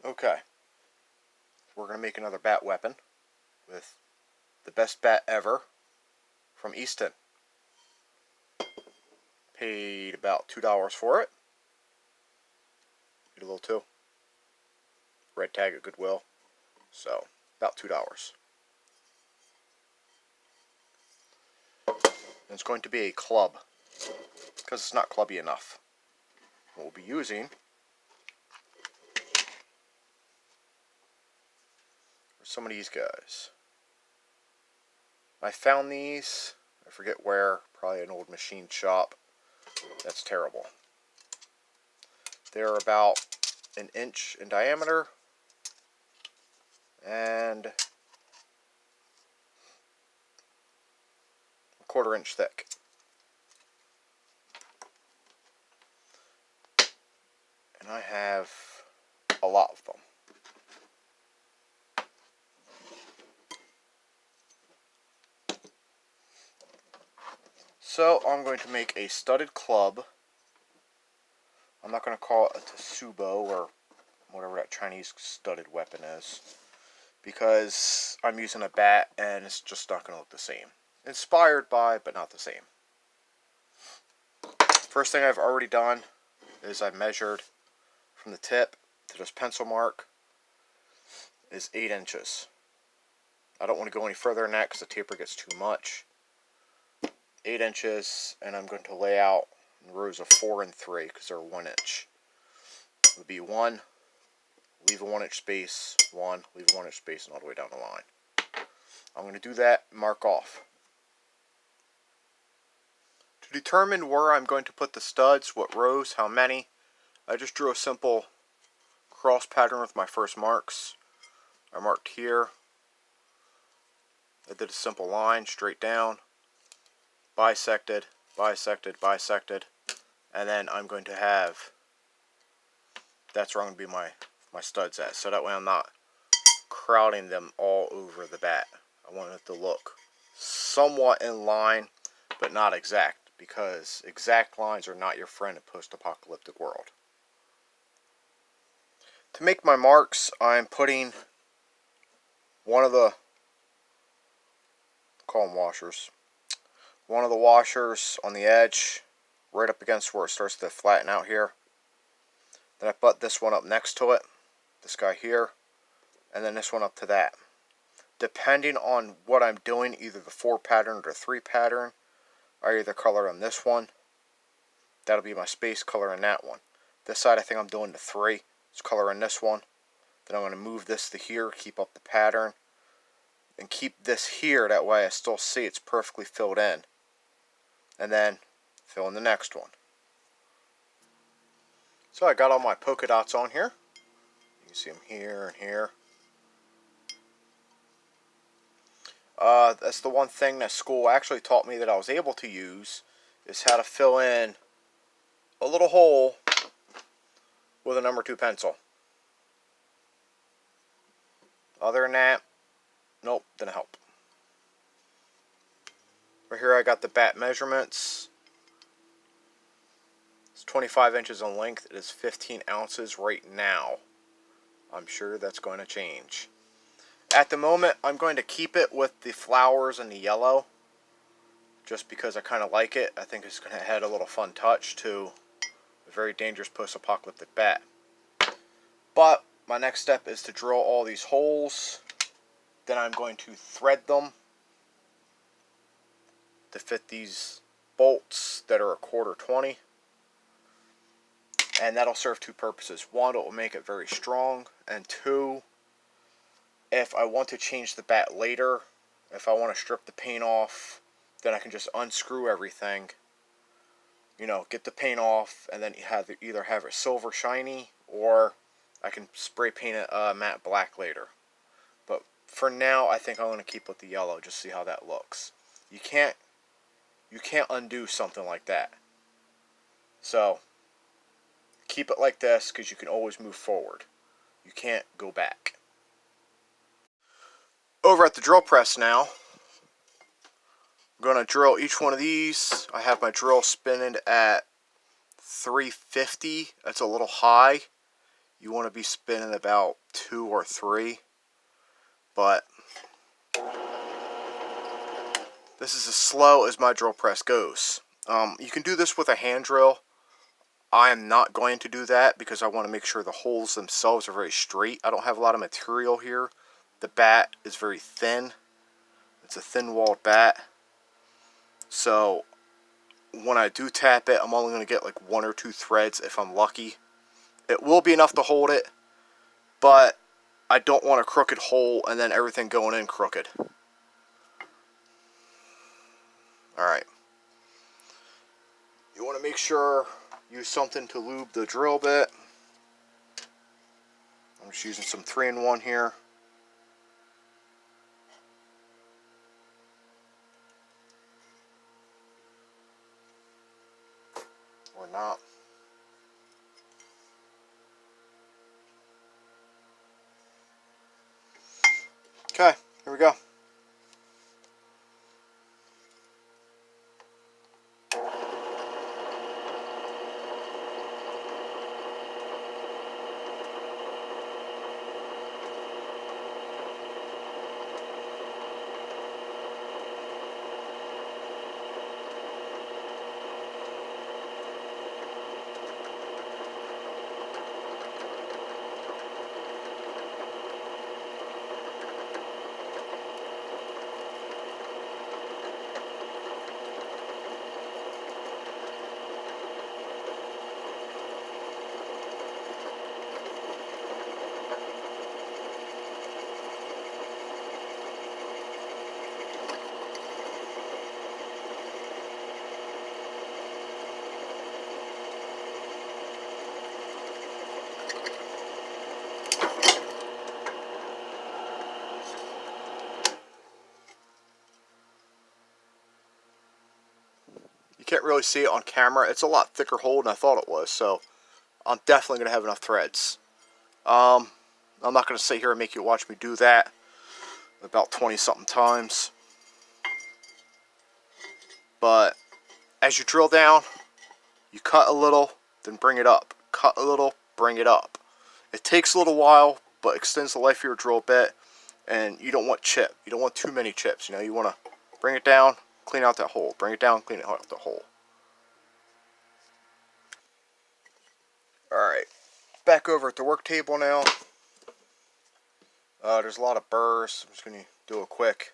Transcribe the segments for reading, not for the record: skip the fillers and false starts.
Okay, we're going to make another bat weapon with the best bat ever from Easton. Paid about $2 for it. Paid a little too. Red tag at Goodwill. So, about $2. And it's going to be a club, because it's not clubby enough. What we'll be using are some of these guys. I found these, I forget where, probably an old machine shop. That's terrible. They're about an inch in diameter and a 1/4 inch thick. And I have a lot of them. So I'm going to make a studded club. I'm not going to call it a Tsubo or whatever that Chinese studded weapon is, because I'm using a bat and it's just not going to look the same. Inspired by, but not the same. First thing I've already done is I measured from the tip to this pencil mark is 8 inches. I don't want to go any further than that because the taper gets too much. 8 inches, and I'm going to lay out in rows of 4 and 3 because they're 1 inch. It would be 1, leave a 1 inch space, 1, leave a 1 inch space, and all the way down the line. I'm going to do that and mark off. To determine where I'm going to put the studs, what rows, how many, I just drew a simple cross pattern with my first marks. I marked here. I did a simple line straight down, bisected, bisected, bisected, and then I'm going to have, that's where I'm going to be my studs at, so that way I'm not crowding them all over the bat. I want it to look somewhat in line, but not exact, because exact lines are not your friend in post-apocalyptic world. To make my marks, I'm putting one of the, call them washers, one of the washers on the edge, right up against where it starts to flatten out here. Then I put this one up next to it, this guy here, and then this one up to that. Depending on what I'm doing, either the 4 pattern or the 3 pattern, I either color on this one, that'll be my space, color in that one. This side I think I'm doing the 3, it's color in this one. Then I'm going to move this to here, keep up the pattern, and keep this here, that way I still see it's perfectly filled in. And then fill in the next one. So I got all my polka dots on here. You can see them here and here. That's the one thing that school actually taught me that I was able to use, is how to fill in a little hole with a number 2 pencil. Other than that, nope, didn't help. Right here I got the bat measurements. It's 25 inches in length. It is 15 ounces right now. I'm sure that's going to change. At the moment, I'm going to keep it with the flowers and the yellow, just because I kind of like it. I think it's going to add a little fun touch to a very dangerous post-apocalyptic bat. But my next step is to drill all these holes. Then I'm going to thread them to fit these bolts that are a 1/4 20. And that'll serve 2 purposes. 1, it will make it very strong. And 2, if I want to change the bat later, if I want to strip the paint off, then I can just unscrew everything. You know, get the paint off, and then either have it silver shiny, or I can spray paint it matte black later. But for now, I think I'm going to keep with the yellow, just see how that looks. You can't undo something like that. So keep it like this, because you can always move forward. You can't go back. Over at the drill press now, I'm going to drill each one of these. I have my drill spinning at 350. That's a little high. you want to be spinning about 2 or 3. But this is as slow as my drill press goes. You can do this with a hand drill. I am not going to do that because I want to make sure the holes themselves are very straight. I don't have a lot of material here. The bat is very thin. It's a thin-walled bat. So when I do tap it, I'm only going to get like 1 or 2 threads if I'm lucky. It will be enough to hold it, but I don't want a crooked hole and then everything going in crooked. Alright. You want to make sure use something to lube the drill bit. I'm just using some 3-in-1 here. Or not. Okay, here we go. You can't really see it on camera. It's a lot thicker hole than I thought it was, so I'm definitely going to have enough threads. I'm not going to sit here and make you watch me do that about 20-something times. But as you drill down, you cut a little, then bring it up. Cut a little, bring it up. It takes a little while, but extends the life of your drill bit, and you don't want chip. You don't want too many chips. You know, you want to bring it down, clean out that hole. Bring it down, clean out the hole. Alright, back over at the work table now. There's a lot of burrs. I'm just going to do a quick.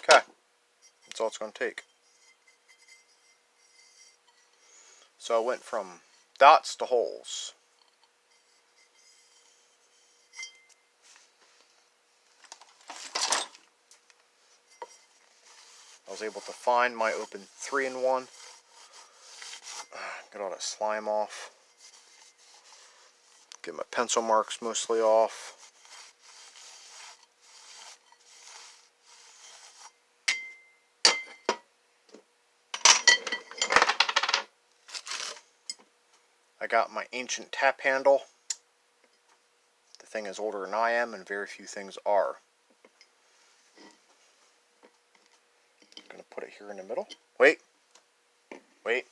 Okay, that's all it's going to take. So I went from dots to holes. I was able to find my open 3-in-1. Get all that slime off. Get my pencil marks mostly off. I got my ancient tap handle. The thing is older than I am, and very few things are. I'm going to put it here in the middle. Wait. Wait.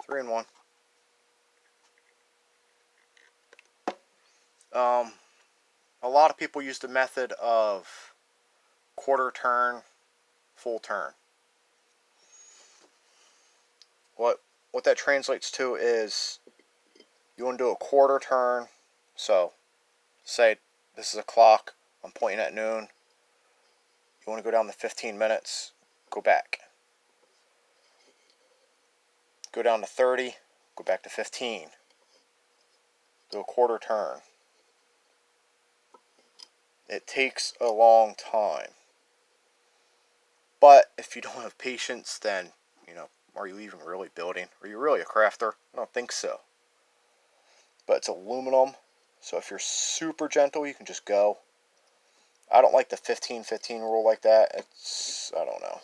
3-in-1. A lot of people use the method of quarter turn, full turn. What that translates to is you want to do a quarter turn. So, say this is a clock, I'm pointing at noon. You want to go down to 15 minutes, go back. Go down to 30, go back to 15. Do a quarter turn. It takes a long time. But if you don't have patience, then, you know, are you even really building? Are you really a crafter? I don't think so. But it's aluminum. So if you're super gentle, you can just go. I don't like the 15-15 rule like that. It's, I don't know,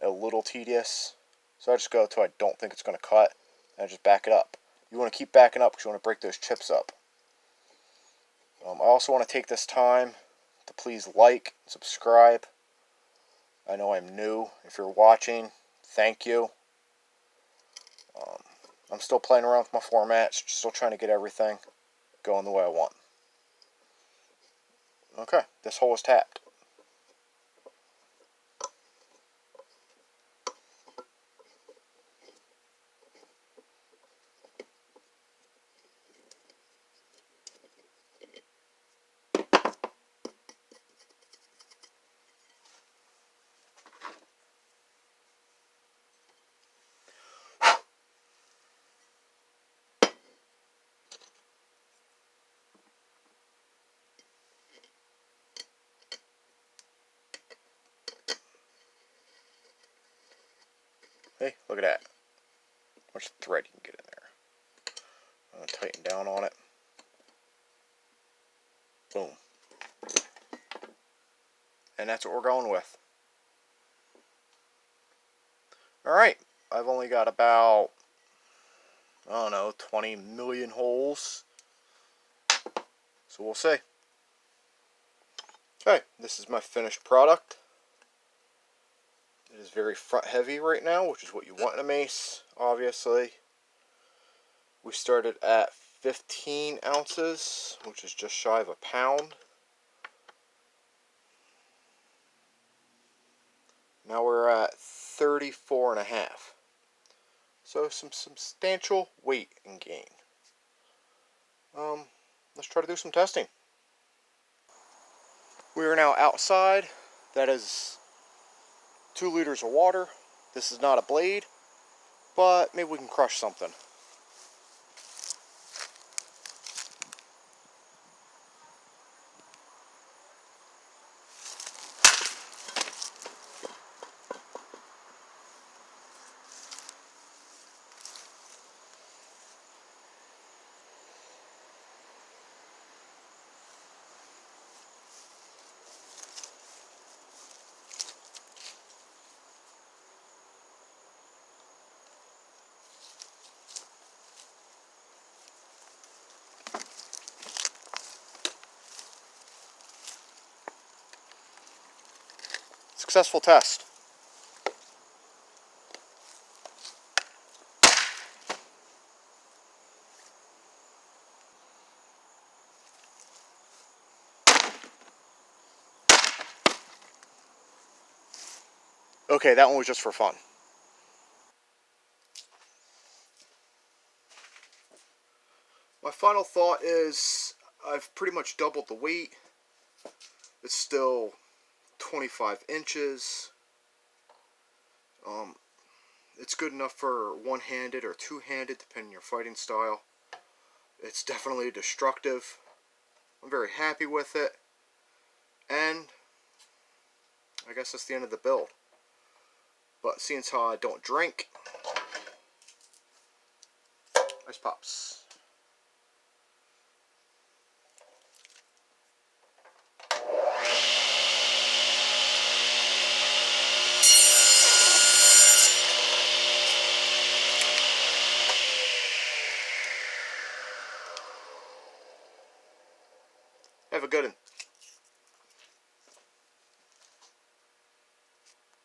a little tedious. So I just go until I don't think it's going to cut, and I just back it up. You want to keep backing up because you want to break those chips up. I also want to take this time to please like, subscribe. I know I'm new. If you're watching, thank you. I'm still playing around with my formats, still trying to get everything going the way I want. Okay, this hole is tapped. Hey, look at that. How much thread you can get in there. I'm going to tighten down on it. Boom. And that's what we're going with. Alright, I've only got about, I don't know, 20 million holes. So we'll see. Okay, this is my finished product. It is very front heavy right now, which is what you want in a mace, obviously. We started at 15 ounces, which is just shy of a pound. Now we're at 34 and a half. So some substantial weight and gain. Let's try to do some testing. We are now outside. That is 2 liters of water. This is not a blade, but maybe we can crush something. Successful test. Okay, that one was just for fun. My final thought is I've pretty much doubled the weight. It's still 25 inches. It's good enough for one-handed or two-handed, depending on your fighting style. It's definitely destructive. I'm very happy with it. And I guess that's the end of the build. But seeing as how I don't drink, ice pops. Have a good one.